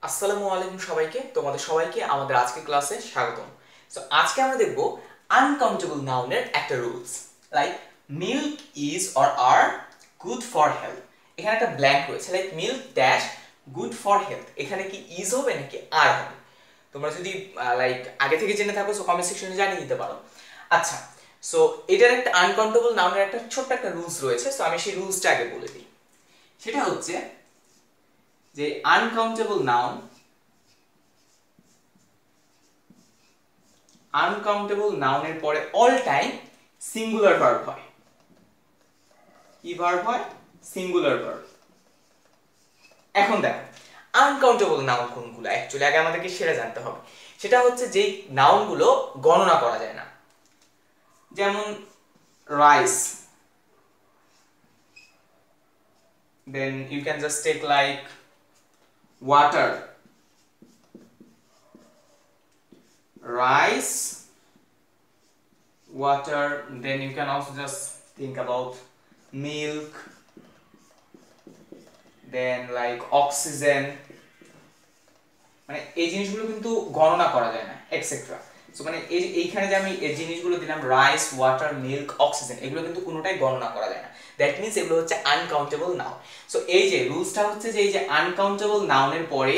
আসসালামু আলাইকুম সবাইকে, তোমাদের সবাইকে আমাদের আজকের ক্লাসে স্বাগতম। সো আজকে আমরা দেখব আনকাউন্টেবল নাউনের একটা rules, like milk is or are good for health. এখানে একটা ব্ল্যাঙ্ক রয়েছে, like milk dash good for health. এখানে কি ইজ হবে নাকি আর হবে? তোমরা যদি লাইক আগে থেকে জেনে থাকো সো কমেন্ট সেকশনে জানিয়ে দিতে পারো। আচ্ছা, সো এটার একটা আনকাউন্টেবল নাউনের একটা ছোট্ট একটা রুলস রয়েছে। সো আমি সেই রুলসটা আগে বলে দিই। সেটা হচ্ছে যে আনকাউন্টেবল নাউনের পরে অল টাইম সিঙ্গুলার ভার্ব হয়। কি ভার্ব হয়? Singular verb. এখন দেখো আনকাউন্টেবল নাউন কোনগুলো, অ্যাকচুয়ালি আগে আমাদেরকে সেটা জানতে হবে। সেটা হচ্ছে যেই নাউনগুলো গণনা করা যায় না, যেমন rice, then you can just take like water, rice, water, then you can also just think about milk, then like oxygen. মানে এই জিনিসগুলো কিন্তু গণনা করা যায় না, এটসেট্রা। সো মানে এইখানে যে আমি এই জিনিসগুলো দিলাম রাইস, ওয়াটার, মিল্ক, অক্সিজেন, এগুলো কিন্তু কোনোটাই গণনা করা যায় না। দ্যাট মিন্স এগুলো হচ্ছে আনকাউন্টেবল নাউন। সো এই যে রুলসটা হচ্ছে যে এই যে আনকাউন্টেবল নাউনের পরে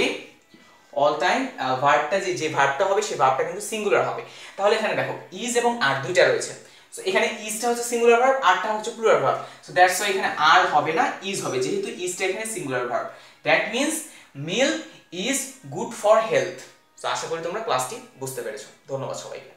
অল টাইম ভার্বটা যে ভার্বটা হবে সেই ভার্বটা কিন্তু সিঙ্গুলার হবে। তাহলে এখানে দেখো ইজ এবং আর দুইটা রয়েছে। সো এখানে ইজটা হচ্ছে সিঙ্গুলার ভার্ব, আরটা হচ্ছে plural verb. So that's why এখানে আর হবে না, ইজ হবে, যেহেতু ইজটা এখানে singular verb. That means milk is good for health. So আশা করি তোমরা ক্লাসটি বুঝতে পেরেছো। ধন্যবাদ সবাইকে।